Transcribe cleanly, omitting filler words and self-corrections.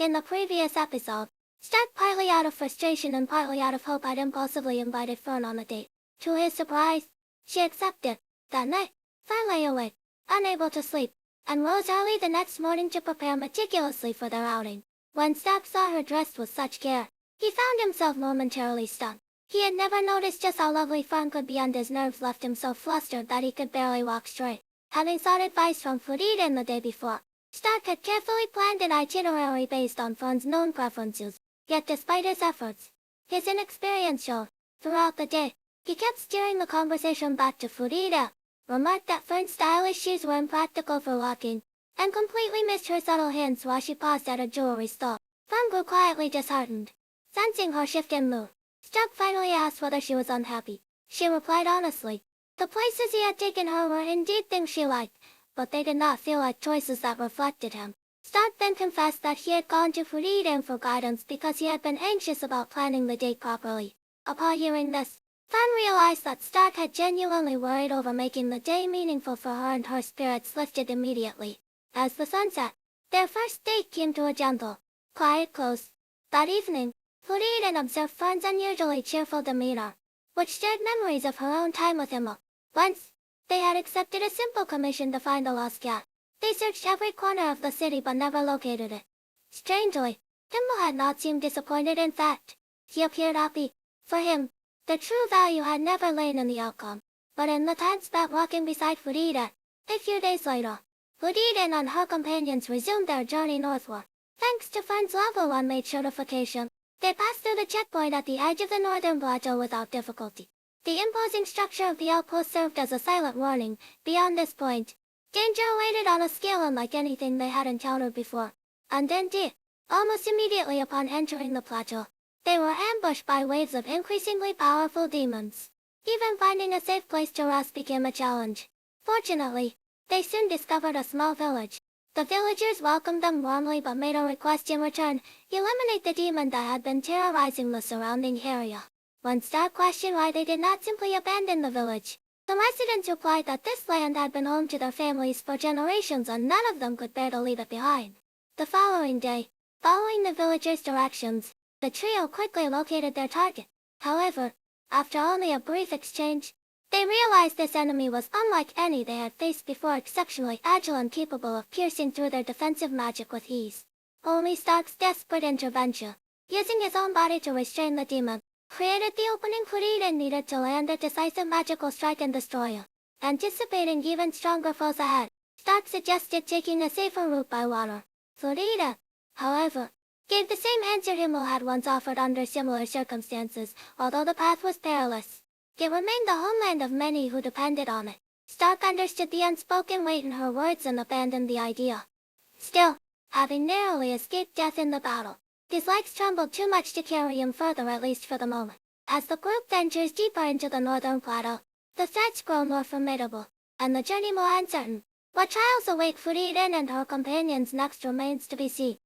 In the previous episode, Stark, partly out of frustration and partly out of hope, had impulsively invited Fern on a date. To his surprise, she accepted. That night, Fern lay awake, unable to sleep, and rose early the next morning to prepare meticulously for their outing. When Stark saw her dressed with such care, he found himself momentarily stunned. He had never noticed just how lovely Fern could be, and his nerves left him so flustered that he could barely walk straight. Having sought advice from Frieren the day before, Stark had carefully planned an itinerary based on Fern's known preferences. Yet despite his efforts, his inexperience showed. Throughout the day, he kept steering the conversation back to Frieren, remarked that Fern's stylish shoes were impractical for walking, and completely missed her subtle hints while she paused at a jewelry store. Fern grew quietly disheartened. Sensing her shift in mood, Stark finally asked whether she was unhappy. She replied honestly. The places he had taken her were indeed things she liked, but they did not feel like choices that reflected him. Stark then confessed that he had gone to Frieren for guidance because he had been anxious about planning the date properly. Upon hearing this, Fern realized that Stark had genuinely worried over making the day meaningful for her, and her spirits lifted immediately. As the sun set, their first date came to a gentle, quiet close. That evening, Frieren observed Fern's unusually cheerful demeanor, which stirred memories of her own time with Himmel. Once, they had accepted a simple commission to find a lost cat. They searched every corner of the city but never located it. Strangely, Himmel had not seemed disappointed. In fact, he appeared happy. For him, the true value had never lain in the outcome, but in the time spent walking beside Frieren. A few days later, Frieren and her companions resumed their journey northward. Thanks to Fern's level 1 mate certification, they passed through the checkpoint at the edge of the northern plateau without difficulty. The imposing structure of the outpost served as a silent warning. Beyond this point, danger awaited on a scale unlike anything they had encountered before. And indeed, almost immediately upon entering the plateau, they were ambushed by waves of increasingly powerful demons. Even finding a safe place to rest became a challenge. Fortunately, they soon discovered a small village. The villagers welcomed them warmly but made a request in return: eliminate the demon that had been terrorizing the surrounding area. When Stark questioned why they did not simply abandon the village, the residents replied that this land had been home to their families for generations and none of them could bear to leave it behind. The following day, following the villagers' directions, the trio quickly located their target. However, after only a brief exchange, they realized this enemy was unlike any they had faced before, exceptionally agile and capable of piercing through their defensive magic with ease. Only Stark's desperate intervention, using his own body to restrain the demon, created the opening Frieren needed to land a decisive magical strike and destroy him. Anticipating even stronger foes ahead, Stark suggested taking a safer route by water. Frieren, however, gave the same answer Himmel had once offered under similar circumstances. Although the path was perilous, it remained the homeland of many who depended on it. Stark understood the unspoken weight in her words and abandoned the idea. Still, having narrowly escaped death in the battle, his legs trembled too much to carry him further, at least for the moment. As the group ventures deeper into the northern plateau, the threats grow more formidable, and the journey more uncertain. What trials await Frieren and her companions next remains to be seen.